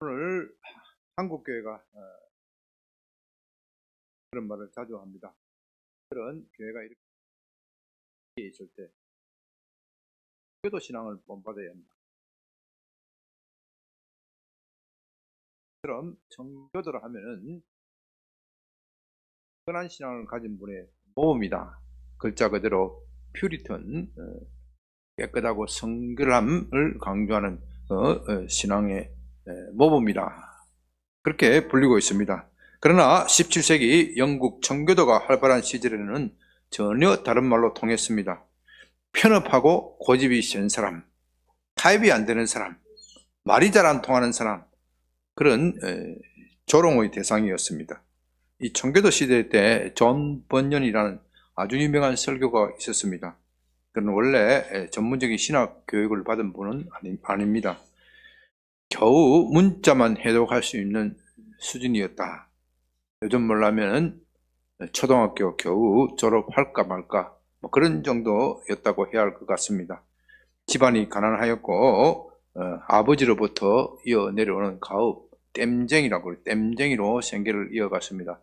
오늘 한국교회가 그런 말을 자주 합니다. 그런 교회가 이렇게 있을 때 교도 신앙을 본받아야 한다. 그럼 청교도를 하면은 선한 신앙을 가진 분의 모범이다. 글자 그대로 퓨리턴, 깨끗하고 성결함을 강조하는 신앙의 모범이다. 그렇게 불리고 있습니다. 그러나 17세기 영국 청교도가 활발한 시절에는 전혀 다른 말로 통했습니다. 편협하고 고집이 센 사람, 타협이 안 되는 사람, 말이 잘 안 통하는 사람, 그런 조롱의 대상이었습니다. 이 청교도 시대 때 존 번연이라는 아주 유명한 설교가 있었습니다. 그는 원래 전문적인 신학 교육을 받은 분은 아닙니다. 겨우 문자만 해독할 수 있는 수준이었다. 요즘 말하면 초등학교 겨우 졸업할까 말까 그런 정도였다고 해야 할 것 같습니다. 집안이 가난하였고 아버지로부터 이어 내려오는 가업, 땜쟁이라고 땜쟁이로 생계를 이어갔습니다.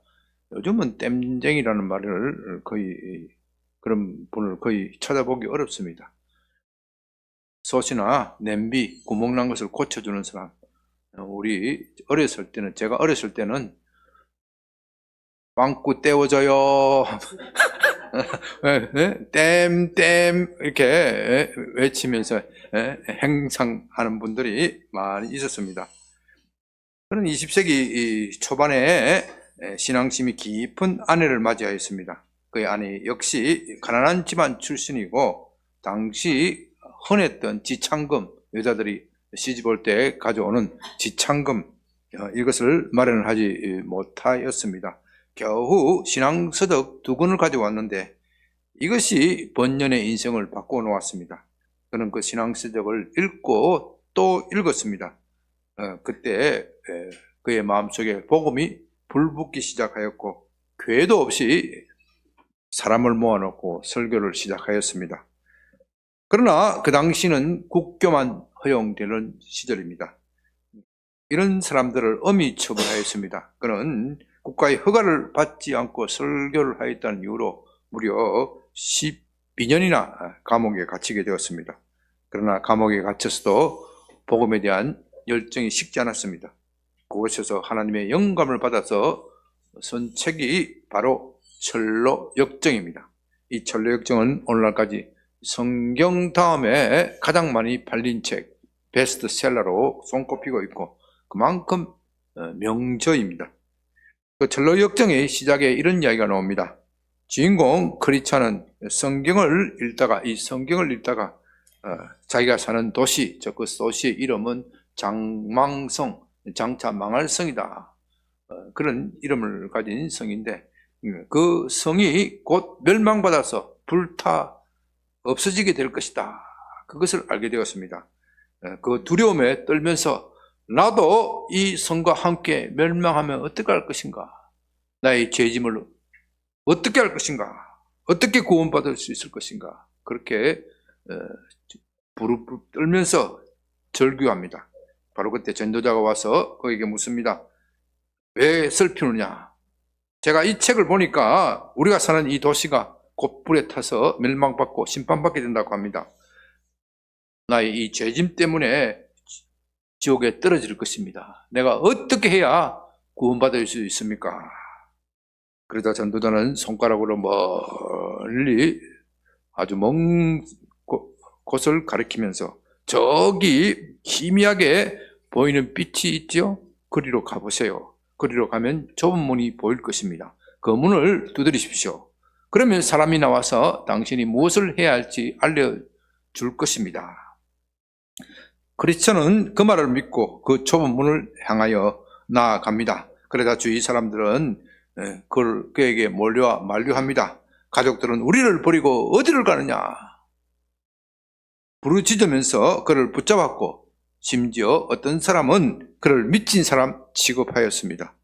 요즘은 땜쟁이라는 말을 거의 그런 분을 거의 찾아보기 어렵습니다. 솥이나 냄비, 구멍난 것을 고쳐주는 사람. 우리 어렸을 때는, 제가 어렸을 때는 빵꾸 떼어줘요. 땜 이렇게 외치면서 행상하는 분들이 많이 있었습니다. 그런 20세기 초반에 신앙심이 깊은 아내를 맞이하였습니다. 그의 아내 역시 가난한 집안 출신이고 당시 흔했던 지창금, 여자들이 시집 올 때 가져오는 지창금, 이것을 마련을 하지 못하였습니다. 겨우 신앙서적 2권을 가져왔는데 이것이 번년의 인생을 바꾸어 놓았습니다. 그는 그 신앙서적을 읽고 또 읽었습니다. 그때 그의 마음속에 복음이 불붙기 시작하였고 교회도 없이 사람을 모아놓고 설교를 시작하였습니다. 그러나 그 당시는 국교만 허용되는 시절입니다. 이런 사람들을 엄히 처벌하였습니다. 그는 국가의 허가를 받지 않고 설교를 하였다는 이유로 무려 12년이나 감옥에 갇히게 되었습니다. 그러나 감옥에 갇혀서도 복음에 대한 열정이 식지 않았습니다. 그곳에서 하나님의 영감을 받아서 쓴 책이 바로 철로역정입니다. 이 철로역정은 오늘날까지 성경 다음에 가장 많이 팔린 책, 베스트셀러로 손꼽히고 있고 그만큼 명저입니다. 그 철로역정의 시작에 이런 이야기가 나옵니다. 주인공 크리스찬은 성경을 읽다가 자기가 사는 도시, 그 도시의 이름은 장망성, 장차 망할 성이다. 그런 이름을 가진 성인데 그 성이 곧 멸망받아서 불타 없어지게 될 것이다. 그것을 알게 되었습니다. 그 두려움에 떨면서 나도 이 성과 함께 멸망하면 어떻게 할 것인가? 나의 죄짐을 어떻게 할 것인가? 어떻게 구원받을 수 있을 것인가? 그렇게 부르르 떨면서 절규합니다. 바로 그때 전도자가 와서 그에게 묻습니다. 왜 슬피느냐? 제가 이 책을 보니까 우리가 사는 이 도시가 곧 불에 타서 멸망받고 심판받게 된다고 합니다. 나의 이 죄짐 때문에 지옥에 떨어질 것입니다. 내가 어떻게 해야 구원받을 수 있습니까? 그러다 전도자는 손가락으로 멀리 아주 먼 곳을 가리키면서 저기 희미하게 보이는 빛이 있죠? 그리로 가보세요. 그리로 가면 좁은 문이 보일 것입니다. 그 문을 두드리십시오. 그러면 사람이 나와서 당신이 무엇을 해야 할지 알려줄 것입니다. 크리스천은 그 말을 믿고 그 좁은 문을 향하여 나아갑니다. 그러다 주위 사람들은 그에게 몰려와 만류합니다. 가족들은 우리를 버리고 어디를 가느냐? 부르짖으면서 그를 붙잡았고 심지어 어떤 사람은 그를 미친 사람 취급하였습니다.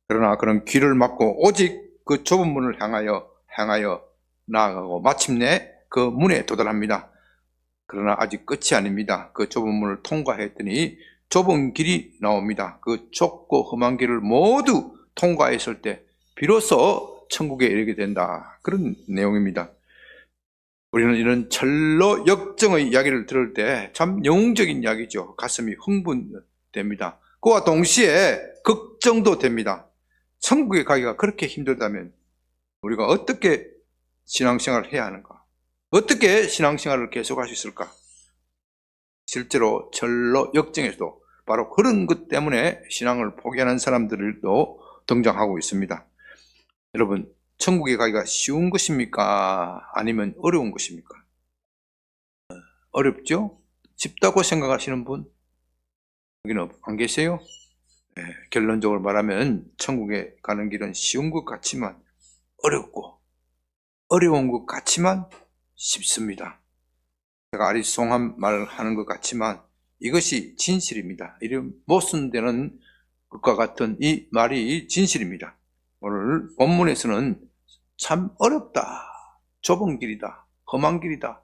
그러나 그는 귀를 막고 오직 그 좁은 문을 향하여 나아가고 마침내 그 문에 도달합니다. 그러나 아직 끝이 아닙니다. 그 좁은 문을 통과했더니 좁은 길이 나옵니다. 그 좁고 험한 길을 모두 통과했을 때 비로소 천국에 이르게 된다. 그런 내용입니다. 우리는 이런 철로 역정의 이야기를 들을 때 참 영웅적인 이야기죠. 가슴이 흥분됩니다. 그와 동시에 걱정도 됩니다. 천국에 가기가 그렇게 힘들다면 우리가 어떻게 신앙생활을 해야 하는가? 어떻게 신앙생활을 계속할 수 있을까? 실제로 철로 역정에서도 바로 그런 것 때문에 신앙을 포기하는 사람들도 등장하고 있습니다. 여러분, 천국에 가기가 쉬운 것입니까? 아니면 어려운 것입니까? 어렵죠? 쉽다고 생각하시는 분 여기는 안 계세요? 네, 결론적으로 말하면 천국에 가는 길은 쉬운 것 같지만 어렵고 어려운 것 같지만 쉽습니다. 제가 아리송한 말을 하는 것 같지만 이것이 진실입니다. 이런 모순되는 것과 같은 이 말이 진실입니다. 오늘 본문에서는 참 어렵다, 좁은 길이다, 험한 길이다,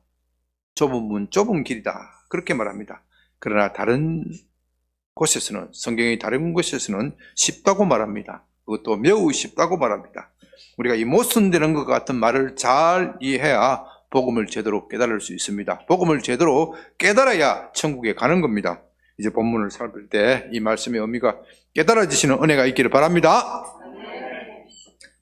좁은 문, 좁은 길이다 그렇게 말합니다. 그러나 다른 곳에서는, 성경의 다른 곳에서는 쉽다고 말합니다. 그것도 매우 쉽다고 말합니다. 우리가 이 모순되는 것 같은 말을 잘 이해해야 복음을 제대로 깨달을 수 있습니다. 복음을 제대로 깨달아야 천국에 가는 겁니다. 이제 본문을 살필 때 이 말씀의 의미가 깨달아지시는 은혜가 있기를 바랍니다.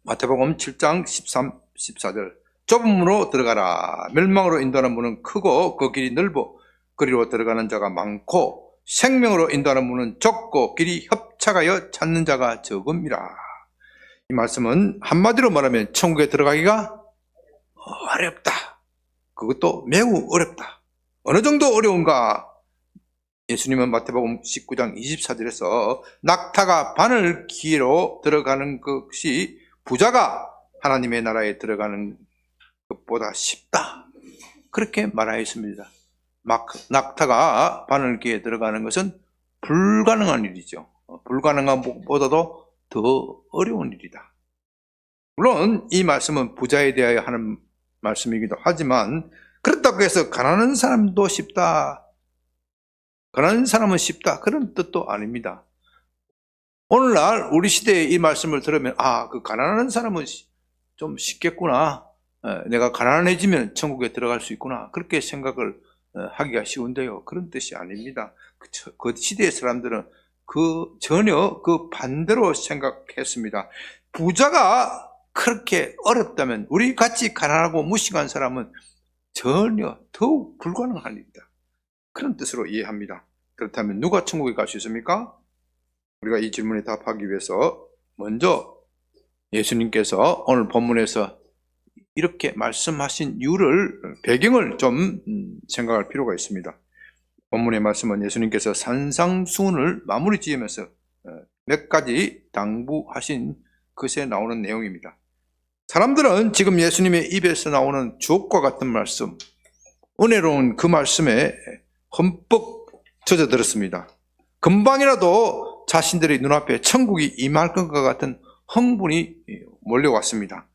마태복음 7장 13, 14절 좁은 문으로 들어가라. 멸망으로 인도하는 문은 크고 그 길이 넓어 그리로 들어가는 자가 많고 생명으로 인도하는 문은 좁고 길이 협착하여 찾는 자가 적음이라. 이 말씀은 한마디로 말하면 천국에 들어가기가 어렵다. 그것도 매우 어렵다. 어느 정도 어려운가? 예수님은 마태복음 19장 24절에서 낙타가 바늘 기로 들어가는 것이 부자가 하나님의 나라에 들어가는 것보다 쉽다. 그렇게 말하였습니다. 낙타가 바늘기에 들어가는 것은 불가능한 일이죠. 불가능한 것보다도 더 어려운 일이다. 물론 이 말씀은 부자에 대하여 하는 말씀이기도 하지만 그렇다고 해서 가난한 사람도 쉽다, 가난한 사람은 쉽다 그런 뜻도 아닙니다. 오늘날 우리 시대에 이 말씀을 들으면 그 가난한 사람은 좀 쉽겠구나, 내가 가난해지면 천국에 들어갈 수 있구나 그렇게 생각을 하기가 쉬운데요, 그런 뜻이 아닙니다. 그 시대의 사람들은 전혀 그 반대로 생각했습니다. 부자가 그렇게 어렵다면 우리 같이 가난하고 무식한 사람은 전혀 더욱 불가능한 일이다, 그런 뜻으로 이해합니다. 그렇다면 누가 천국에 갈 수 있습니까? 우리가 이 질문에 답하기 위해서 먼저 예수님께서 오늘 본문에서 이렇게 말씀하신 이유를, 배경을 좀 생각할 필요가 있습니다. 본문의 말씀은 예수님께서 산상수훈을 마무리 지으면서 몇 가지 당부하신 것에 나오는 내용입니다. 사람들은 지금 예수님의 입에서 나오는 주옥과 같은 말씀, 은혜로운 그 말씀에 흠뻑 젖어들었습니다. 금방이라도 자신들의 눈앞에 천국이 임할 것과 같은 흥분이 몰려왔습니다.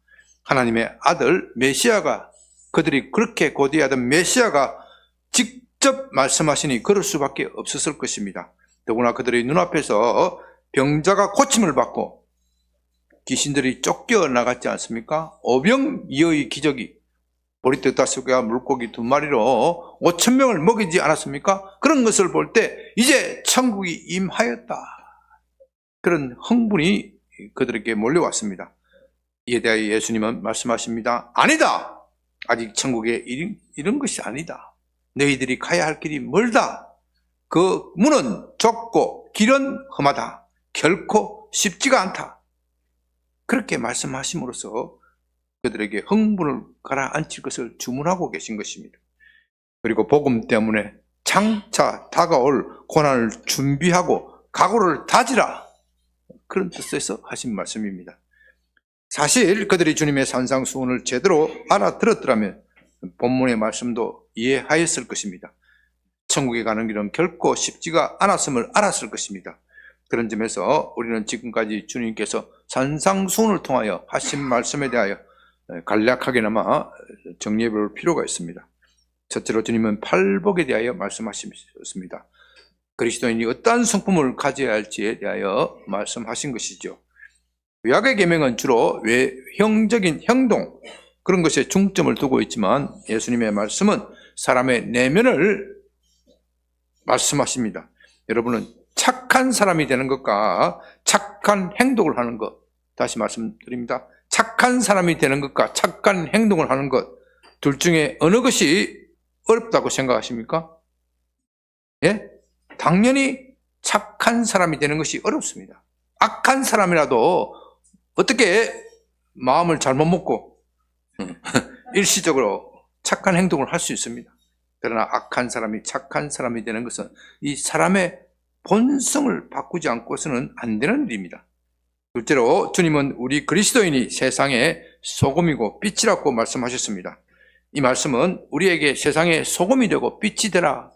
하나님의 아들 메시아가, 그들이 그렇게 고대하던 메시아가 직접 말씀하시니 그럴 수밖에 없었을 것입니다. 더구나 그들의 눈앞에서 병자가 고침을 받고 귀신들이 쫓겨나갔지 않습니까? 오병이어의 기적이, 보리떡 5개와 물고기 2마리로 5,000명을 먹이지 않았습니까? 그런 것을 볼 때 이제 천국이 임하였다, 그런 흥분이 그들에게 몰려왔습니다. 이에 대하여 예수님은 말씀하십니다. 아니다, 아직 천국에 이런 것이 아니다. 너희들이 가야 할 길이 멀다. 그 문은 좁고 길은 험하다. 결코 쉽지가 않다. 그렇게 말씀하심으로써 그들에게 흥분을 가라앉힐 것을 주문하고 계신 것입니다. 그리고 복음 때문에 장차 다가올 고난을 준비하고 각오를 다지라, 그런 뜻에서 하신 말씀입니다. 사실 그들이 주님의 산상수훈을 제대로 알아들었더라면 본문의 말씀도 이해하였을 것입니다. 천국에 가는 길은 결코 쉽지가 않았음을 알았을 것입니다. 그런 점에서 우리는 지금까지 주님께서 산상수훈을 통하여 하신 말씀에 대하여 간략하게나마 정리해 볼 필요가 있습니다. 첫째로 주님은 팔복에 대하여 말씀하셨습니다. 그리스도인이 어떠한 성품을 가져야 할지에 대하여 말씀하신 것이죠. 구약의 계명은 주로 외형적인 행동, 그런 것에 중점을 두고 있지만 예수님의 말씀은 사람의 내면을 말씀하십니다. 여러분은 착한 사람이 되는 것과 착한 행동을 하는 것, 다시 말씀드립니다. 착한 사람이 되는 것과 착한 행동을 하는 것, 둘 중에 어느 것이 어렵다고 생각하십니까? 예? 당연히 착한 사람이 되는 것이 어렵습니다. 악한 사람이라도 어떻게 마음을 잘못 먹고 일시적으로 착한 행동을 할 수 있습니다. 그러나 악한 사람이 착한 사람이 되는 것은 이 사람의 본성을 바꾸지 않고서는 안 되는 일입니다. 둘째로 주님은 우리 그리스도인이 세상의 소금이고 빛이라고 말씀하셨습니다. 이 말씀은 우리에게 세상의 소금이 되고 빛이 되라,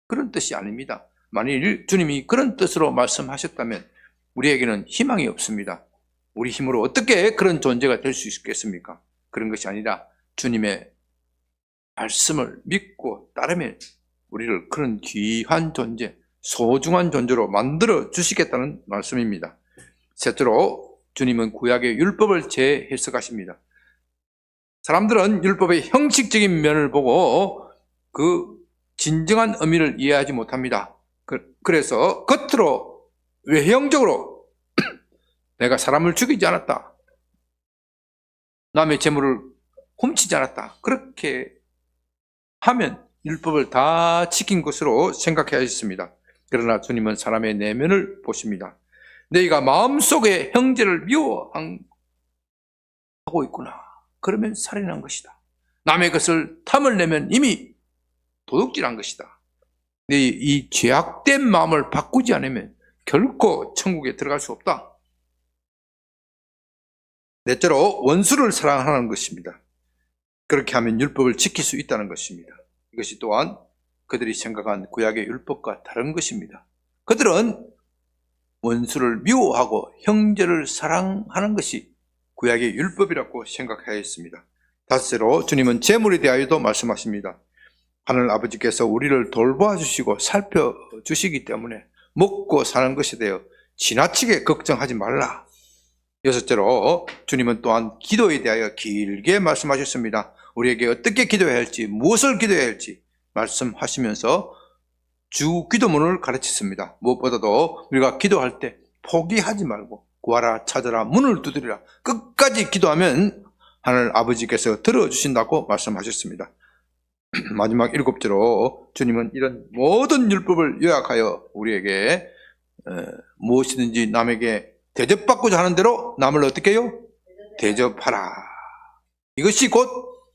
그런 뜻이 아닙니다. 만일 주님이 그런 뜻으로 말씀하셨다면 우리에게는 희망이 없습니다. 우리 힘으로 어떻게 그런 존재가 될 수 있겠습니까? 그런 것이 아니라 주님의 말씀을 믿고 따르면 우리를 그런 귀한 존재, 소중한 존재로 만들어 주시겠다는 말씀입니다. 셋째로 주님은 구약의 율법을 재해석하십니다. 사람들은 율법의 형식적인 면을 보고 그 진정한 의미를 이해하지 못합니다. 그래서 겉으로 외형적으로 내가 사람을 죽이지 않았다, 남의 재물을 훔치지 않았다, 그렇게 하면 율법을 다 지킨 것으로 생각해야 했습니다. 그러나 주님은 사람의 내면을 보십니다. 너희가 마음속에 형제를 미워하고 있구나, 그러면 살인한 것이다. 남의 것을 탐을 내면 이미 도둑질한 것이다. 너희 이 죄악된 마음을 바꾸지 않으면 결코 천국에 들어갈 수 없다. 넷째로 원수를 사랑하는 것입니다. 그렇게 하면 율법을 지킬 수 있다는 것입니다. 이것이 또한 그들이 생각한 구약의 율법과 다른 것입니다. 그들은 원수를 미워하고 형제를 사랑하는 것이 구약의 율법이라고 생각하였습니다. 다섯째로 주님은 재물에 대하여도 말씀하십니다. 하늘 아버지께서 우리를 돌봐주시고 살펴주시기 때문에 먹고 사는 것에 대해 지나치게 걱정하지 말라. 여섯째로 주님은 또한 기도에 대하여 길게 말씀하셨습니다. 우리에게 어떻게 기도해야 할지, 무엇을 기도해야 할지 말씀하시면서 주 기도문을 가르쳤습니다. 무엇보다도 우리가 기도할 때 포기하지 말고 구하라, 찾아라, 문을 두드리라, 끝까지 기도하면 하늘 아버지께서 들어주신다고 말씀하셨습니다. 마지막 일곱째로 주님은 이런 모든 율법을 요약하여 우리에게 무엇이든지 남에게 대접받고자 하는 대로 남을 어떻게 해요? 대접하라. 이것이 곧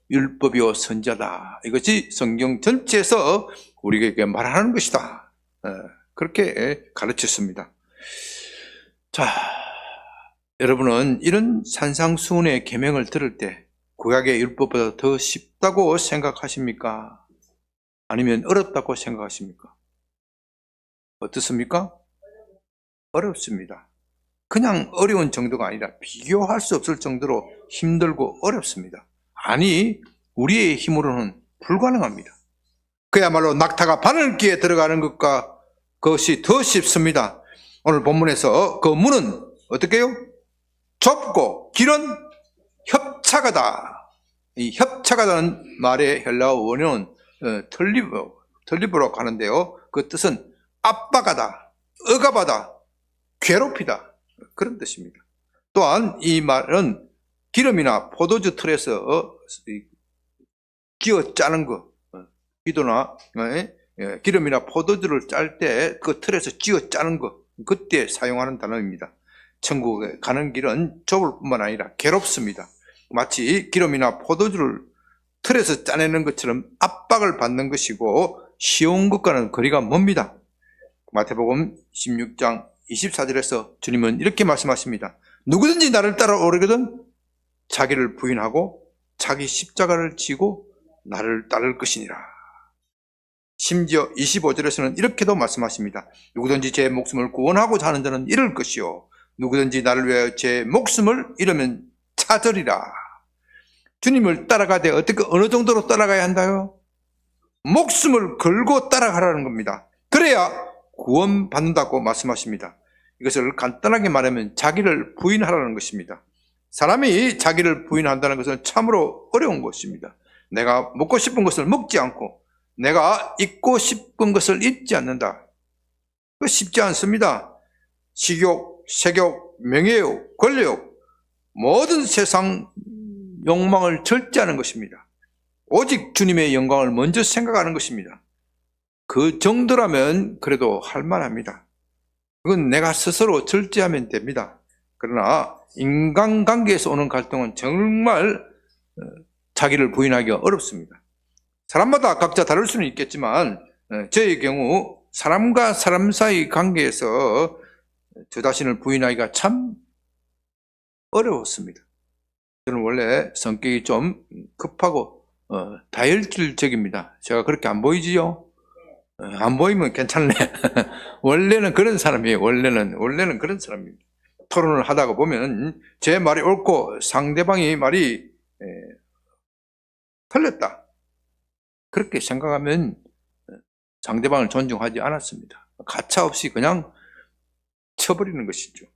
율법이요 선자다. 이것이 성경 전체에서 우리에게 말하는 것이다. 그렇게 가르쳤습니다. 자, 여러분은 이런 산상수훈의 계명을 들을 때 구약의 율법보다 더 쉽다고 생각하십니까? 아니면 어렵다고 생각하십니까? 어떻습니까? 어렵습니다. 그냥 어려운 정도가 아니라 비교할 수 없을 정도로 힘들고 어렵습니다. 아니, 우리의 힘으로는 불가능합니다. 그야말로 낙타가 바늘귀에 들어가는 것과 그것이 더 쉽습니다. 오늘 본문에서 그 문은 어떻게 해요? 좁고 길은 협착하다. 이 협착하다는 말의 헬라어 원어는 털리브라고 하는데요. 그 뜻은 압박하다, 억압하다, 괴롭히다, 그런 뜻입니다. 또한 이 말은 기름이나 포도주 틀에서 끼어 짜는 거, 기도나 기름이나 포도주를 짤 때 그 틀에서 쥐어 짜는 거, 그때 사용하는 단어입니다. 천국에 가는 길은 좁을 뿐만 아니라 괴롭습니다. 마치 기름이나 포도주를 틀에서 짜내는 것처럼 압박을 받는 것이고 쉬운 것과는 거리가 멉니다. 마태복음 16장 24절에서 주님은 이렇게 말씀하십니다. 누구든지 나를 따라오려거든 자기를 부인하고 자기 십자가를 지고 나를 따를 것이니라. 심지어 25절에서는 이렇게도 말씀하십니다. 누구든지 제 목숨을 구원하고자 하는 자는 잃을 것이요 누구든지 나를 위하여 제 목숨을 잃으면 찾으리라. 주님을 따라가되 어떻게 어느 정도로 따라가야 한다요? 목숨을 걸고 따라가라는 겁니다. 그래야 구원받는다고 말씀하십니다. 이것을 간단하게 말하면 자기를 부인하라는 것입니다. 사람이 자기를 부인한다는 것은 참으로 어려운 것입니다. 내가 먹고 싶은 것을 먹지 않고 내가 잊고 싶은 것을 잊지 않는다. 그거 쉽지 않습니다. 식욕, 색욕, 명예욕, 권력, 모든 세상 욕망을 절제하는 것입니다. 오직 주님의 영광을 먼저 생각하는 것입니다. 그 정도라면 그래도 할 만합니다. 그건 내가 스스로 절제하면 됩니다. 그러나 인간관계에서 오는 갈등은 정말 자기를 부인하기가 어렵습니다. 사람마다 각자 다를 수는 있겠지만 저의 경우 사람과 사람 사이 관계에서 저 자신을 부인하기가 참 어려웠습니다. 저는 원래 성격이 좀 급하고 다혈질적입니다. 제가 그렇게 안 보이지요? 안 보이면 괜찮네. 원래는 그런 사람이에요. 원래는 그런 사람입니다. 토론을 하다가 보면 제 말이 옳고 상대방의 말이 틀렸다. 그렇게 생각하면 상대방을 존중하지 않았습니다. 가차없이 그냥 쳐버리는 것이죠.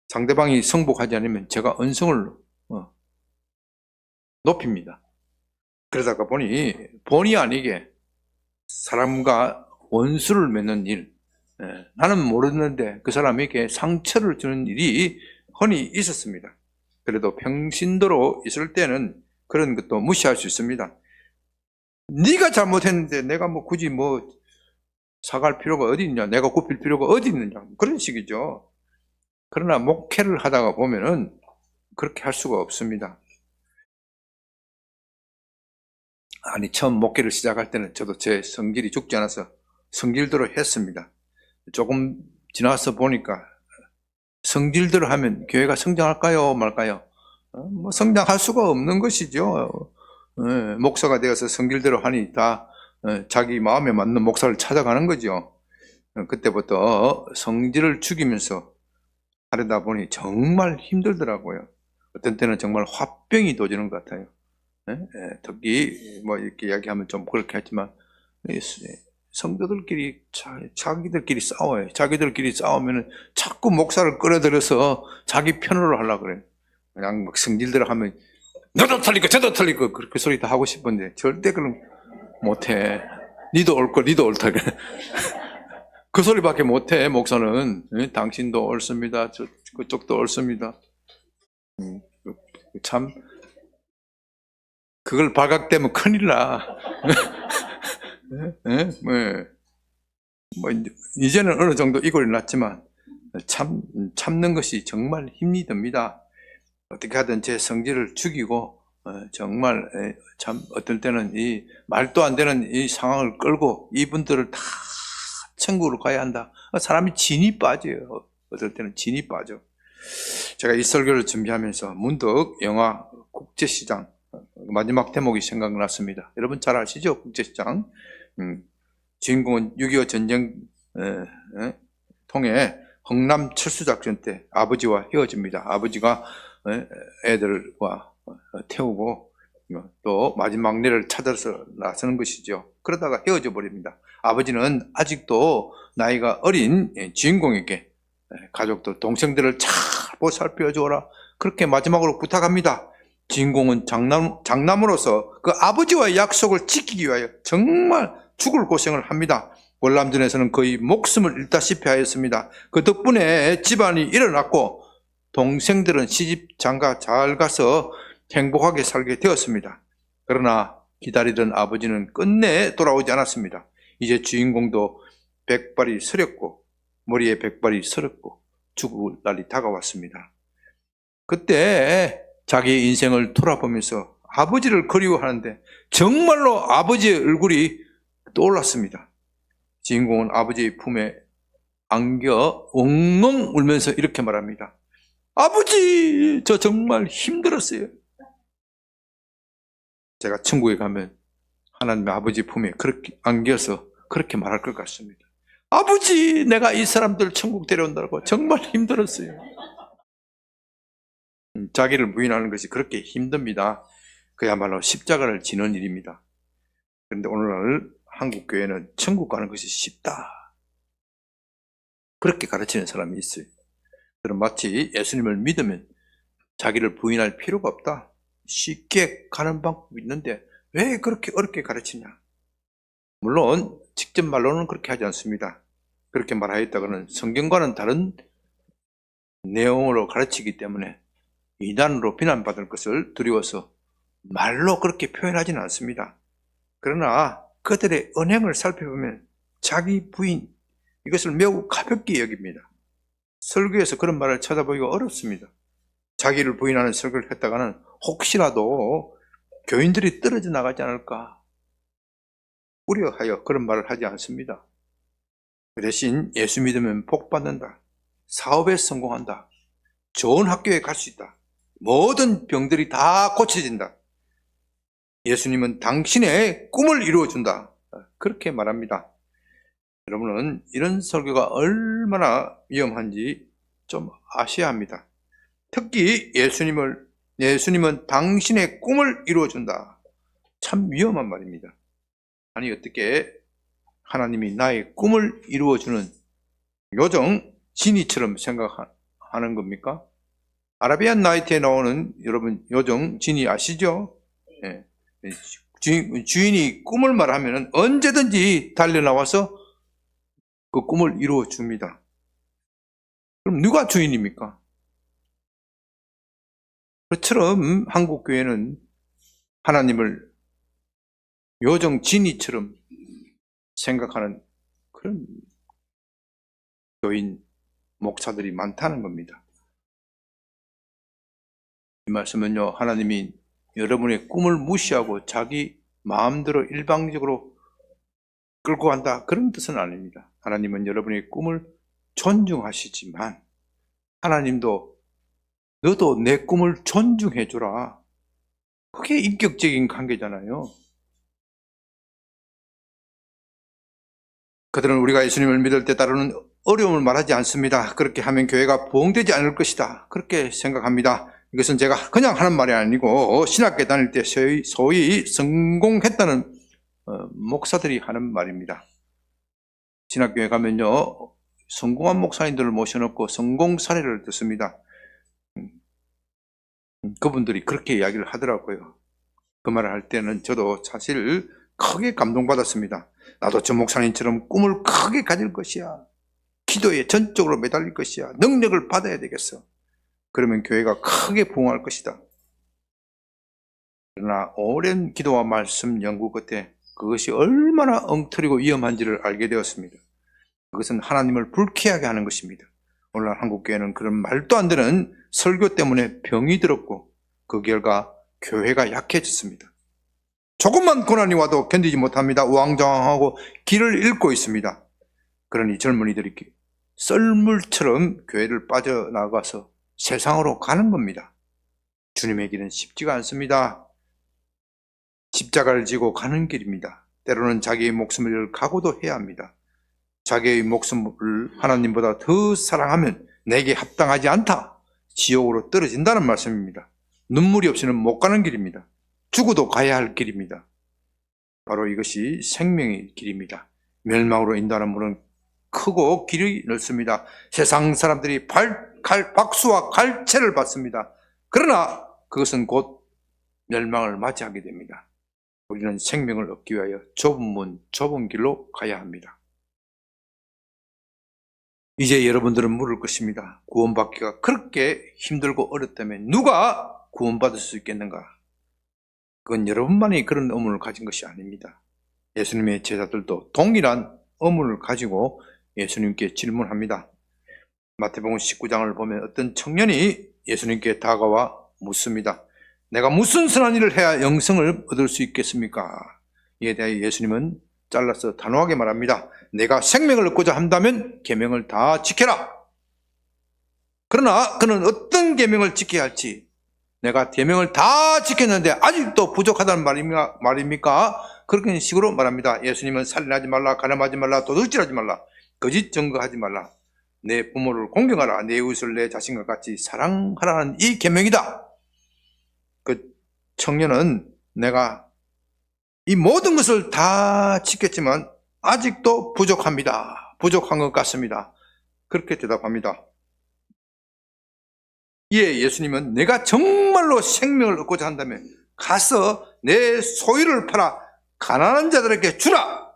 상대방이 승복하지 않으면 제가 언성을 높입니다. 그러다가 보니 본의 아니게 사람과 원수를 맺는 일, 나는 모르는데 그 사람에게 상처를 주는 일이 흔히 있었습니다. 그래도 평신도로 있을 때는 그런 것도 무시할 수 있습니다. 네가 잘못했는데 내가 뭐 굳이 뭐 사과할 필요가 어디 있냐, 내가 굽힐 필요가 어디 있느냐, 그런 식이죠. 그러나 목회를 하다가 보면은 그렇게 할 수가 없습니다. 아니, 처음 목회를 시작할 때는 저도 제 성질이 죽지 않아서 성질대로 했습니다. 조금 지나서 보니까 성질대로 하면 교회가 성장할까요, 말까요? 뭐 성장할 수가 없는 것이죠. 목사가 되어서 성질대로 하니 다 자기 마음에 맞는 목사를 찾아가는 거죠. 그때부터 성질을 죽이면서 하려다 보니 정말 힘들더라고요. 어떤 때는 정말 화병이 도지는 것 같아요. 특히 뭐 이렇게 이야기하면 좀 그렇게 하지만 성도들끼리 자기들끼리 싸워요. 자기들끼리 싸우면 자꾸 목사를 끌어들여서 자기 편으로 하려고 그래요. 그냥 막 성질대로 하면 너도 틀리고 저도 틀리고 그렇게 소리 다 하고 싶은데 절대 그럼 못해. 니도 옳고 니도 옳다. 그 소리밖에 못해. 목사는 당신도 옳습니다. 그쪽도 옳습니다. 참 그걸 발각되면 큰일 나. 뭐 이제는 어느 정도 이골이 났지만 참는 것이 정말 힘이 듭니다. 어떻게 하든 제 성질을 죽이고 정말 참 어떨 때는 이 말도 안 되는 이 상황을 끌고 이분들을 다 천국으로 가야 한다. 사람이 진이 빠져요. 어떨 때는 진이 빠져. 제가 이 설교를 준비하면서 문득 영화 국제시장 마지막 대목이 생각났습니다. 여러분 잘 아시죠? 국제시장. 주인공은 6.25 전쟁 통해 흥남 철수작전 때 아버지와 헤어집니다. 아버지가 애들과 태우고 또 마지막내를 찾아서 나서는 것이죠. 그러다가 헤어져 버립니다. 아버지는 아직도 나이가 어린 주인공에게 가족들, 동생들을 잘 보살펴 줘라, 그렇게 마지막으로 부탁합니다. 주인공은 장남으로서 그 아버지와의 약속을 지키기 위하여 정말 죽을 고생을 합니다. 월남전에서는 거의 목숨을 잃다시피 하였습니다. 그 덕분에 집안이 일어났고 동생들은 시집 장가 잘 가서 행복하게 살게 되었습니다. 그러나 기다리던 아버지는 끝내 돌아오지 않았습니다. 이제 주인공도 백발이 서렸고 머리에 백발이 서렸고 죽을 날이 다가왔습니다. 그때 자기의 인생을 돌아보면서 아버지를 그리워하는데 정말로 아버지의 얼굴이 떠올랐습니다. 주인공은 아버지의 품에 안겨 엉엉 울면서 이렇게 말합니다. 아버지, 저 정말 힘들었어요. 제가 천국에 가면 하나님의 아버지 품에 그렇게 안겨서 그렇게 말할 것 같습니다. 아버지, 내가 이 사람들 천국 데려온다고 정말 힘들었어요. 자기를 부인하는 것이 그렇게 힘듭니다. 그야말로 십자가를 지는 일입니다. 그런데 오늘날 한국 교회는 천국 가는 것이 쉽다, 그렇게 가르치는 사람이 있어요. 그럼 마치 예수님을 믿으면 자기를 부인할 필요가 없다, 쉽게 가는 방법이 있는데 왜 그렇게 어렵게 가르치냐. 물론 직접 말로는 그렇게 하지 않습니다. 그렇게 말하였다가는 성경과는 다른 내용으로 가르치기 때문에 이단으로 비난받을 것을 두려워서 말로 그렇게 표현하지는 않습니다. 그러나 그들의 언행을 살펴보면 자기 부인, 이것을 매우 가볍게 여깁니다. 설교에서 그런 말을 찾아보기가 어렵습니다. 자기를 부인하는 설교를 했다가는 혹시라도 교인들이 떨어져 나가지 않을까 우려하여 그런 말을 하지 않습니다. 그 대신 예수 믿으면 복 받는다, 사업에 성공한다, 좋은 학교에 갈 수 있다, 모든 병들이 다 고쳐진다, 예수님은 당신의 꿈을 이루어준다, 그렇게 말합니다. 여러분은 이런 설교가 얼마나 위험한지 좀 아셔야 합니다. 특히 예수님은 당신의 꿈을 이루어준다, 참 위험한 말입니다. 아니, 어떻게 하나님이 나의 꿈을 이루어주는 요정 지니처럼 생각하는 겁니까? 아라비안 나이트에 나오는 여러분 요정 지니 아시죠? 예. 주인이 꿈을 말하면 언제든지 달려나와서 그 꿈을 이루어 줍니다. 그럼 누가 주인입니까? 그처럼 한국 교회는 하나님을 요정 지니처럼 생각하는 그런 교인, 목사들이 많다는 겁니다. 이 말씀은요, 하나님이 여러분의 꿈을 무시하고 자기 마음대로 일방적으로 끌고 간다, 그런 뜻은 아닙니다. 하나님은 여러분의 꿈을 존중하시지만 하나님도 너도 내 꿈을 존중해 주라, 그게 인격적인 관계잖아요. 그들은 우리가 예수님을 믿을 때 따르는 어려움을 말하지 않습니다. 그렇게 하면 교회가 부흥되지 않을 것이다, 그렇게 생각합니다. 이것은 제가 그냥 하는 말이 아니고 신학교 다닐 때 소위 성공했다는 목사들이 하는 말입니다. 신학교에 가면요, 성공한 목사님들을 모셔놓고 성공 사례를 듣습니다. 그분들이 그렇게 이야기를 하더라고요. 그 말을 할 때는 저도 사실 크게 감동받았습니다. 나도 저 목사님처럼 꿈을 크게 가질 것이야, 기도에 전적으로 매달릴 것이야, 능력을 받아야 되겠어, 그러면 교회가 크게 부흥할 것이다. 그러나 오랜 기도와 말씀 연구 끝에 그것이 얼마나 엉터리고 위험한지를 알게 되었습니다. 그것은 하나님을 불쾌하게 하는 것입니다. 오늘날 한국교회는 그런 말도 안 되는 설교 때문에 병이 들었고 그 결과 교회가 약해졌습니다. 조금만 고난이 와도 견디지 못합니다. 우왕좌왕하고 길을 잃고 있습니다. 그러니 젊은이들이 썰물처럼 교회를 빠져나가서 세상으로 가는 겁니다. 주님의 길은 쉽지가 않습니다. 십자가를 지고 가는 길입니다. 때로는 자기의 목숨을 각오도 해야 합니다. 자기의 목숨을 하나님보다 더 사랑하면 내게 합당하지 않다, 지옥으로 떨어진다는 말씀입니다. 눈물이 없이는 못 가는 길입니다. 죽어도 가야 할 길입니다. 바로 이것이 생명의 길입니다. 멸망으로 인도하는 문은 크고 길이 넓습니다. 세상 사람들이 박수와 갈채를 받습니다. 그러나 그것은 곧 멸망을 맞이하게 됩니다. 우리는 생명을 얻기 위하여 좁은 문, 좁은 길로 가야 합니다. 이제 여러분들은 물을 것입니다. 구원받기가 그렇게 힘들고 어렵다면 누가 구원받을 수 있겠는가? 그건 여러분만이 그런 의문을 가진 것이 아닙니다. 예수님의 제자들도 동일한 의문을 가지고 예수님께 질문합니다. 마태복음 19장을 보면 어떤 청년이 예수님께 다가와 묻습니다. 내가 무슨 선한 일을 해야 영생을 얻을 수 있겠습니까? 이에 대해 예수님은 잘라서 단호하게 말합니다. 내가 생명을 얻고자 한다면 계명을 다 지켜라. 그러나 그는 어떤 계명을 지켜야 할지, 내가 계명을 다 지켰는데 아직도 부족하다는 말입니까? 그런 식으로 말합니다. 예수님은 살인하지 말라, 간음하지 말라, 도둑질하지 말라, 거짓 증거하지 말라, 내 부모를 공경하라, 내 이웃을 내 자신과 같이 사랑하라는 이 계명이다. 그 청년은 내가 이 모든 것을 다 지켰지만 아직도 부족합니다. 부족한 것 같습니다. 그렇게 대답합니다. 이에 예수님은 내가 정말로 생명을 얻고자 한다면 가서 내 소유를 팔아 가난한 자들에게 주라.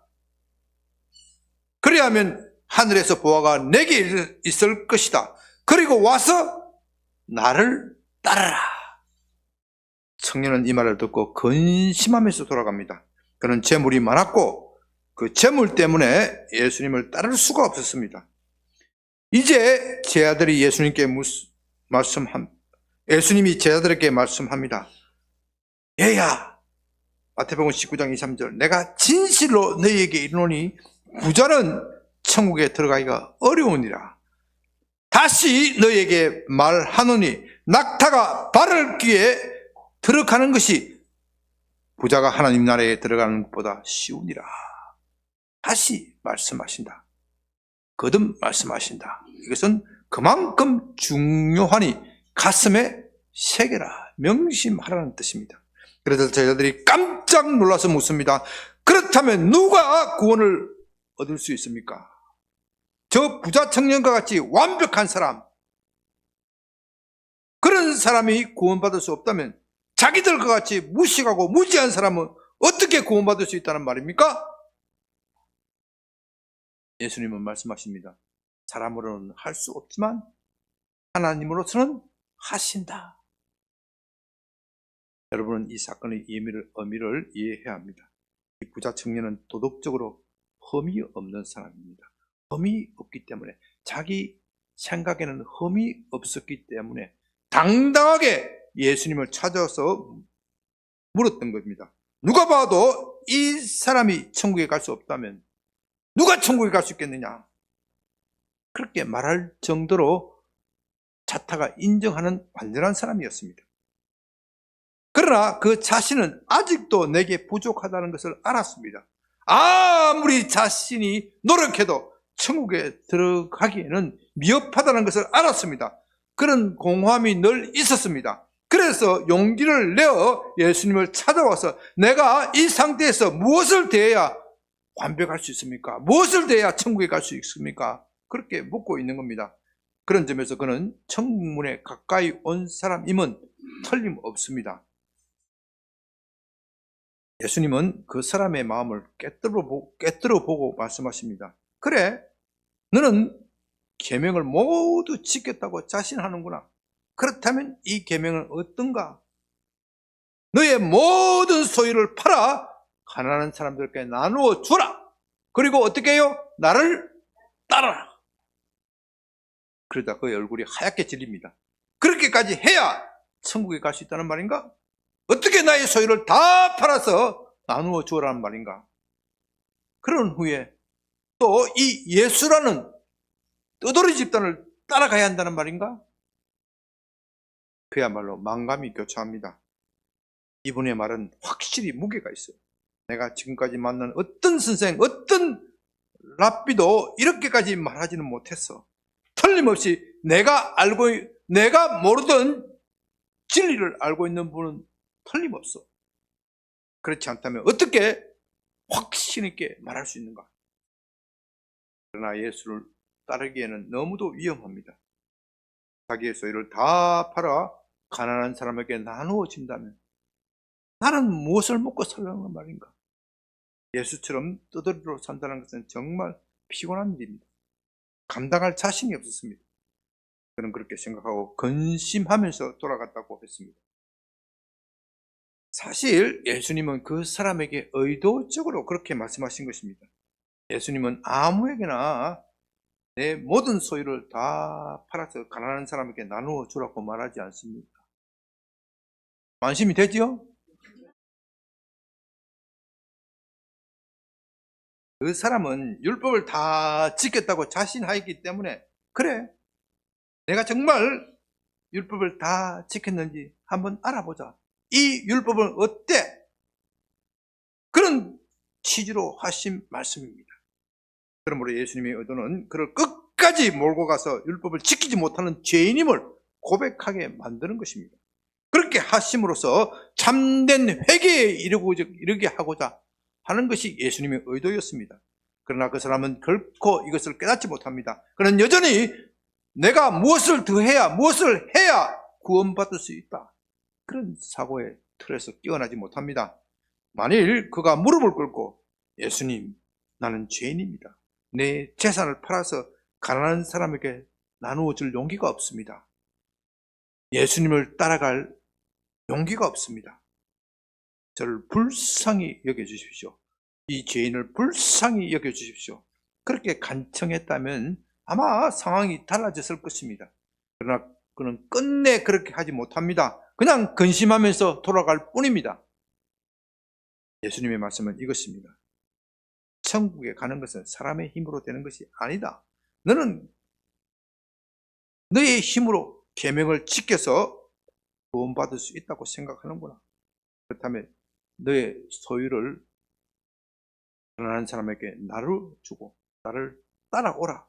그리하면 하늘에서 보화가 내게 있을 것이다. 그리고 와서 나를 따르라. 청년은 이 말을 듣고 근심하면서 돌아갑니다. 그는 재물이 많았고 그 재물 때문에 예수님을 따를 수가 없었습니다. 이제 제자들이 예수님이 제자들에게 말씀합니다. 얘야, 마태복음 19장 23절, 내가 진실로 너희에게 이르노니 부자는 천국에 들어가기가 어려우니라. 다시 너희에게 말하노니 낙타가 발을 귀에 들어가는 것이 부자가 하나님 나라에 들어가는 것보다 쉬우니라. 다시 말씀하신다. 거듭 말씀하신다. 이것은 그만큼 중요하니 가슴에 새겨라, 명심하라는 뜻입니다. 그래서 제자들이 깜짝 놀라서 묻습니다. 그렇다면 누가 구원을 얻을 수 있습니까? 저 부자 청년과 같이 완벽한 사람, 그런 사람이 구원받을 수 없다면 자기들과 같이 무식하고 무지한 사람은 어떻게 구원받을 수 있다는 말입니까? 예수님은 말씀하십니다. 사람으로는 할 수 없지만 하나님으로서는 하신다. 여러분은 이 사건의 의미를 이해해야 합니다. 이 부자 청년은 도덕적으로 흠이 없는 사람입니다. 흠이 없기 때문에, 자기 생각에는 흠이 없었기 때문에 당당하게 예수님을 찾아서 물었던 겁니다. 누가 봐도 이 사람이 천국에 갈 수 없다면 누가 천국에 갈 수 있겠느냐? 그렇게 말할 정도로 자타가 인정하는 완전한 사람이었습니다. 그러나 그 자신은 아직도 내게 부족하다는 것을 알았습니다. 아무리 자신이 노력해도 천국에 들어가기에는 미흡하다는 것을 알았습니다. 그런 공허함이 늘 있었습니다. 그래서 용기를 내어 예수님을 찾아와서 내가 이 상태에서 무엇을 대해야 완벽할 수 있습니까? 무엇을 대해야 천국에 갈 수 있습니까? 그렇게 묻고 있는 겁니다. 그런 점에서 그는 천국문에 가까이 온 사람임은 틀림없습니다. 예수님은 그 사람의 마음을 꿰뚫어 보고 말씀하십니다. 그래, 너는 계명을 모두 지켰다고 자신하는구나. 그렇다면 이 계명은 어떤가? 너의 모든 소유를 팔아 가난한 사람들께 나누어 주라. 그리고 어떻게 해요? 나를 따르라. 그러다 그의 얼굴이 하얗게 질립니다. 그렇게까지 해야 천국에 갈 수 있다는 말인가? 어떻게 나의 소유를 다 팔아서 나누어 주라는 말인가? 그런 후에 또 이 예수라는 떠돌이 집단을 따라가야 한다는 말인가? 그야말로 만감이 교차합니다. 이분의 말은 확실히 무게가 있어요. 내가 지금까지 만난 어떤 선생, 어떤 랍비도 이렇게까지 말하지는 못했어. 틀림없이 내가 모르던 진리를 알고 있는 분은 틀림없어. 그렇지 않다면 어떻게 확신 있게 말할 수 있는가? 그러나 예수를 따르기에는 너무도 위험합니다. 자기의 소유를 다 팔아 가난한 사람에게 나누어진다면 나는 무엇을 먹고 살라는 말인가? 예수처럼 떠돌이로 산다는 것은 정말 피곤한 일입니다. 감당할 자신이 없었습니다. 그는 그렇게 생각하고 근심하면서 돌아갔다고 했습니다. 사실 예수님은 그 사람에게 의도적으로 그렇게 말씀하신 것입니다. 예수님은 아무에게나 내 모든 소유를 다 팔아서 가난한 사람에게 나누어 주라고 말하지 않습니다. 안심이 되지요? 그 사람은 율법을 다 지켰다고 자신하였기 때문에, 그래, 내가 정말 율법을 다 지켰는지 한번 알아보자. 이 율법은 어때? 그런 취지로 하신 말씀입니다. 그러므로 예수님의 의도는 그를 끝까지 몰고 가서 율법을 지키지 못하는 죄인임을 고백하게 만드는 것입니다. 그렇게 하심으로써 참된 회개에 이르게 하고자 하는 것이 예수님의 의도였습니다. 그러나 그 사람은 결코 이것을 깨닫지 못합니다. 그는 여전히 내가 무엇을 더해야, 무엇을 해야 구원받을 수 있다, 그런 사고의 틀에서 깨어나지 못합니다. 만일 그가 무릎을 꿇고 예수님, 나는 죄인입니다. 내 재산을 팔아서 가난한 사람에게 나누어 줄 용기가 없습니다. 예수님을 따라갈 용기가 없습니다. 저를 불쌍히 여겨주십시오. 이 죄인을 불쌍히 여겨주십시오. 그렇게 간청했다면 아마 상황이 달라졌을 것입니다. 그러나 그는 끝내 그렇게 하지 못합니다. 그냥 근심하면서 돌아갈 뿐입니다. 예수님의 말씀은 이것입니다. 천국에 가는 것은 사람의 힘으로 되는 것이 아니다. 너는 너의 힘으로 계명을 지켜서 구원받을 수 있다고 생각하는구나. 그렇다면 너의 소유를 가난한 사람에게 나눠주고 나를 따라오라.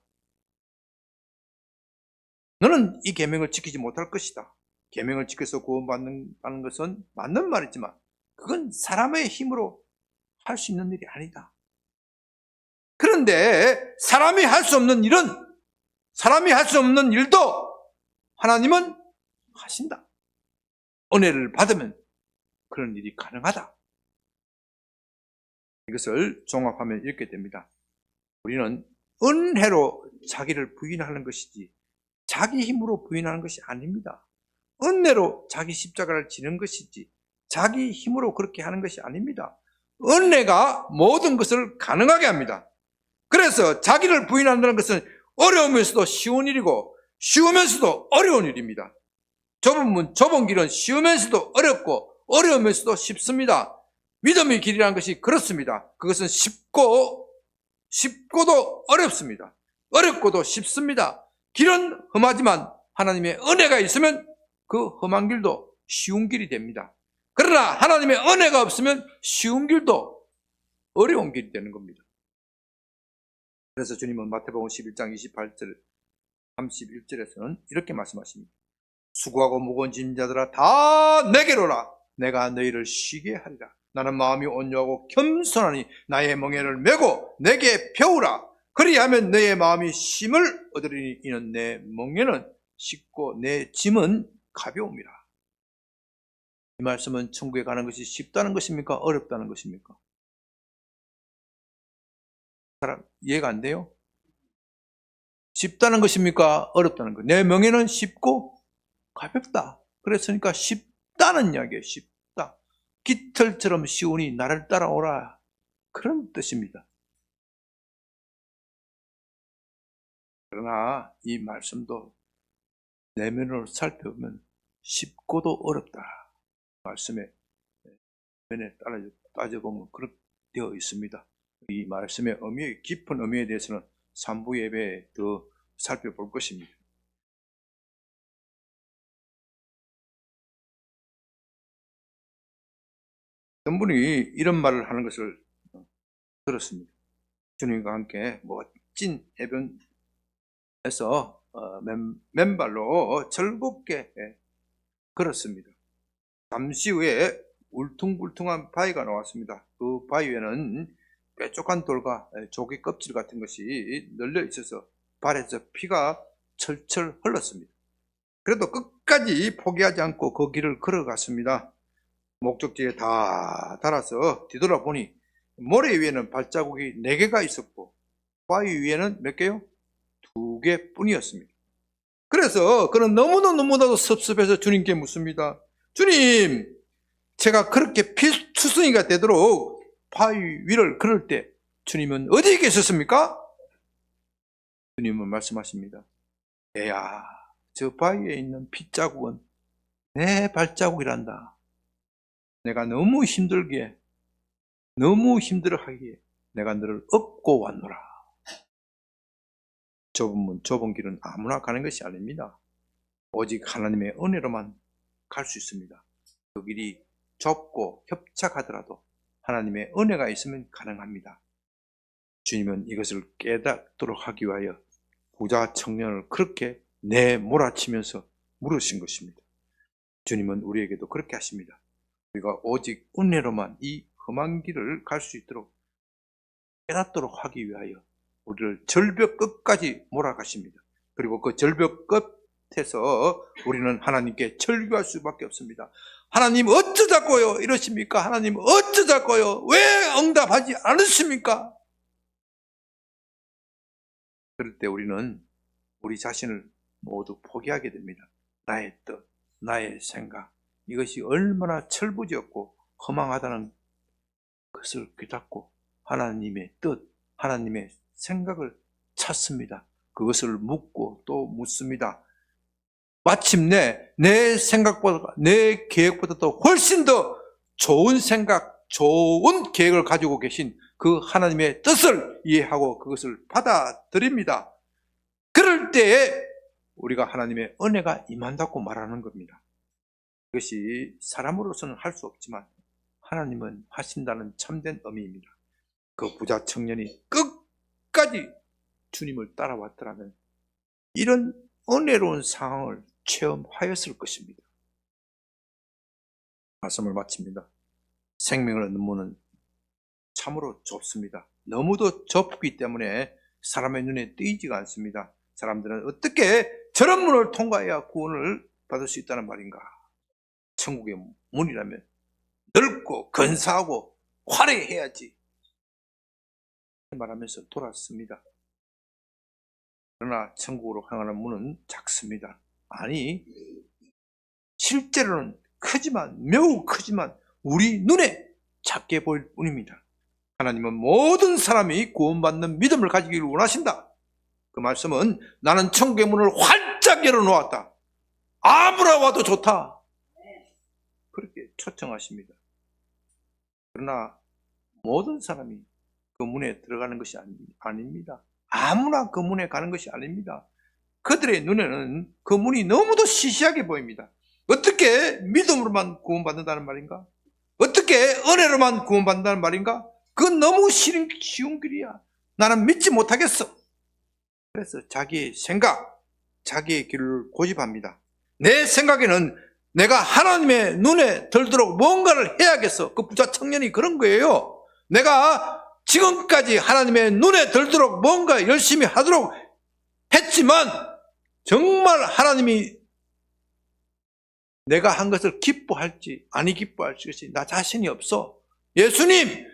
너는 이 계명을 지키지 못할 것이다. 계명을 지켜서 구원받는 것은 맞는 말이지만 그건 사람의 힘으로 할 수 있는 일이 아니다. 그런데 사람이 할 수 없는 일은, 사람이 할 수 없는 일도 하나님은 하신다. 은혜를 받으면 그런 일이 가능하다. 이것을 종합하면 이렇게 됩니다. 우리는 은혜로 자기를 부인하는 것이지 자기 힘으로 부인하는 것이 아닙니다. 은혜로 자기 십자가를 지는 것이지 자기 힘으로 그렇게 하는 것이 아닙니다. 은혜가 모든 것을 가능하게 합니다. 그래서 자기를 부인한다는 것은 어려우면서도 쉬운 일이고 쉬우면서도 어려운 일입니다. 좁은 길은 쉬우면서도 어렵고 어려우면서도 쉽습니다. 믿음의 길이라는 것이 그렇습니다. 그것은 쉽고도 어렵습니다. 어렵고도 쉽습니다. 길은 험하지만 하나님의 은혜가 있으면 그 험한 길도 쉬운 길이 됩니다. 그러나 하나님의 은혜가 없으면 쉬운 길도 어려운 길이 되는 겁니다. 그래서 주님은 마태복음 11장 28절 31절에서는 이렇게 말씀하십니다. 수고하고 무거운 짐 자들아 다 내게로 오라. 내가 너희를 쉬게 하리라. 나는 마음이 온유하고 겸손하니 나의 멍에를 메고 내게 배우라. 그리하면 너의 마음이 쉼을 얻으리니 이는 내 멍에는 쉽고 내 짐은 가벼움이라. 이 말씀은 천국에 가는 것이 쉽다는 것입니까? 어렵다는 것입니까? 사람 이해가 안 돼요? 쉽다는 것입니까? 어렵다는 것. 내 멍에는 쉽고 가볍다. 그랬으니까 쉽다는 이야기예요. 쉽다. 깃털처럼 쉬우니 나를 따라오라. 그런 뜻입니다. 그러나 이 말씀도 내면으로 살펴보면 쉽고도 어렵다. 말씀에 면에 따져보면 그렇게 되어 있습니다. 이 말씀의 의미, 깊은 의미에 대해서는 3부 예배에 더 살펴볼 것입니다. 어떤 분이 이런 말을 하는 것을 들었습니다. 주님과 함께 멋진 해변에서 맨발로 즐겁게 걸었습니다. 잠시 후에 울퉁불퉁한 바위가 나왔습니다. 그 바위에는 뾰족한 돌과 조개 껍질 같은 것이 널려 있어서 발에서 피가 철철 흘렀습니다. 그래도 끝까지 포기하지 않고 그 길을 걸어갔습니다. 목적지에 다 달아서 뒤돌아보니 모래 위에는 발자국이 4개가 있었고 바위 위에는 몇 개요? 2개뿐이었습니다. 그래서 그는 너무나도 섭섭해서 주님께 묻습니다. 주님, 제가 그렇게 필투성이가 되도록 바위 위를 걸을 때 주님은 어디에 계셨습니까? 주님은 말씀하십니다. 애야, 저 바위에 있는 핏자국은 내 발자국이란다. 내가 너무 힘들어하기에 내가 너를 업고 왔노라. 좁은 길은 아무나 가는 것이 아닙니다. 오직 하나님의 은혜로만 갈 수 있습니다. 그 길이 좁고 협착하더라도 하나님의 은혜가 있으면 가능합니다. 주님은 이것을 깨닫도록 하기 위하여 부자 청년을 그렇게 내몰아치면서 물으신 것입니다. 주님은 우리에게도 그렇게 하십니다. 우리가 오직 은혜로만 이 험한 길을 갈 수 있도록 깨닫도록 하기 위하여 우리를 절벽 끝까지 몰아가십니다. 그리고 그 절벽 끝에서 우리는 하나님께 절규할 수밖에 없습니다. 하나님 어쩌자고요 이러십니까? 하나님 어쩌자고요? 왜 응답하지 않으십니까? 그럴 때 우리는 우리 자신을 모두 포기하게 됩니다. 나의 뜻, 나의 생각, 이것이 얼마나 철부지없고 허망하다는 것을 깨닫고 하나님의 뜻, 하나님의 생각을 찾습니다. 그것을 묻고 또 묻습니다. 마침내 내 생각보다, 내 계획보다도 훨씬 더 좋은 생각, 좋은 계획을 가지고 계신 그 하나님의 뜻을 이해하고 그것을 받아들입니다. 그럴 때에 우리가 하나님의 은혜가 임한다고 말하는 겁니다. 이것이 사람으로서는 할 수 없지만 하나님은 하신다는 참된 의미입니다. 그 부자 청년이 끝까지 주님을 따라왔더라면 이런 은혜로운 상황을 체험하였을 것입니다. 말씀을 마칩니다. 생명을 얻는 문은 참으로 좁습니다. 너무도 좁기 때문에 사람의 눈에 띄지가 않습니다. 사람들은 어떻게 저런 문을 통과해야 구원을 받을 수 있다는 말인가? 천국의 문이라면 넓고 근사하고 화려해야지 말하면서 돌았습니다. 그러나 천국으로 향하는 문은 작습니다. 아니, 실제로는 크지만, 매우 크지만 우리 눈에 작게 보일 뿐입니다. 하나님은 모든 사람이 구원받는 믿음을 가지기를 원하신다. 그 말씀은 나는 천국의 문을 활짝 열어놓았다. 아무나 와도 좋다. 그렇게 초청하십니다. 그러나 모든 사람이 그 문에 들어가는 것이 아닙니다. 아무나 그 문에 가는 것이 아닙니다. 그들의 눈에는 그 문이 너무도 시시하게 보입니다. 어떻게 믿음으로만 구원받는다는 말인가? 어떻게 은혜로만 구원받는다는 말인가? 그건 너무 쉬운 길이야. 나는 믿지 못하겠어. 그래서 자기의 생각, 자기의 길을 고집합니다. 내 생각에는 내가 하나님의 눈에 들도록 뭔가를 해야겠어. 그 부자 청년이 그런 거예요. 내가 지금까지 하나님의 눈에 들도록 뭔가 열심히 하도록 했지만 정말 하나님이 내가 한 것을 기뻐할지 아니 기뻐할지 나 자신이 없어. 예수님,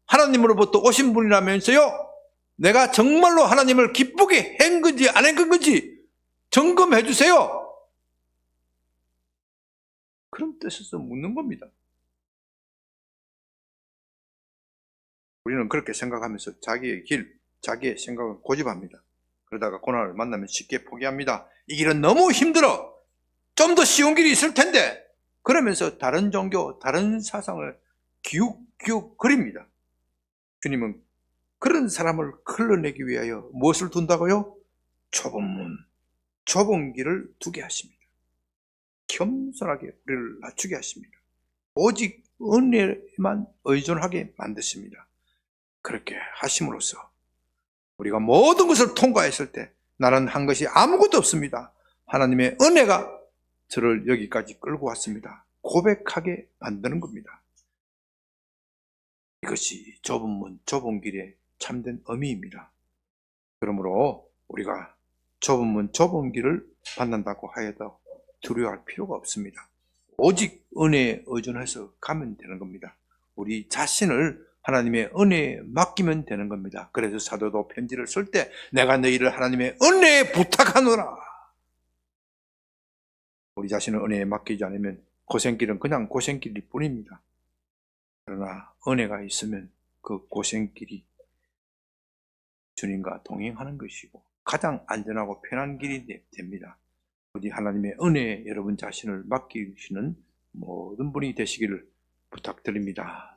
하나님으로부터 오신 분이라면서요. 내가 정말로 하나님을 기쁘게 한 건지 안 한 건지 점검해 주세요. 그런 뜻에서 묻는 겁니다. 우리는 그렇게 생각하면서 자기의 길, 자기의 생각을 고집합니다. 그러다가 고난을 만나면 쉽게 포기합니다. 이 길은 너무 힘들어. 좀 더 쉬운 길이 있을 텐데. 그러면서 다른 종교, 다른 사상을 기웃기웃 거립니다. 주님은 그런 사람을 흘러내기 위하여 무엇을 둔다고요? 좁은 문, 좁은 길을 두게 하십니다. 겸손하게 우리를 낮추게 하십니다. 오직 은혜만 의존하게 만드십니다. 그렇게 하심으로써 우리가 모든 것을 통과했을 때 나는 한 것이 아무것도 없습니다. 하나님의 은혜가 저를 여기까지 끌고 왔습니다. 고백하게 만드는 겁니다. 이것이 좁은 문, 좁은 길의 참된 의미입니다. 그러므로 우리가 좁은 문, 좁은 길을 받는다고 하여도 두려워할 필요가 없습니다. 오직 은혜에 의존해서 가면 되는 겁니다. 우리 자신을 하나님의 은혜에 맡기면 되는 겁니다. 그래서 사도도 편지를 쓸 때 내가 너희를 하나님의 은혜에 부탁하노라. 우리 자신을 은혜에 맡기지 않으면 고생길은 그냥 고생길일 뿐입니다. 그러나 은혜가 있으면 그 고생길이 주님과 동행하는 것이고 가장 안전하고 편한 길이 됩니다. 우리 하나님의 은혜에 여러분 자신을 맡기시는 모든 분이 되시기를 부탁드립니다.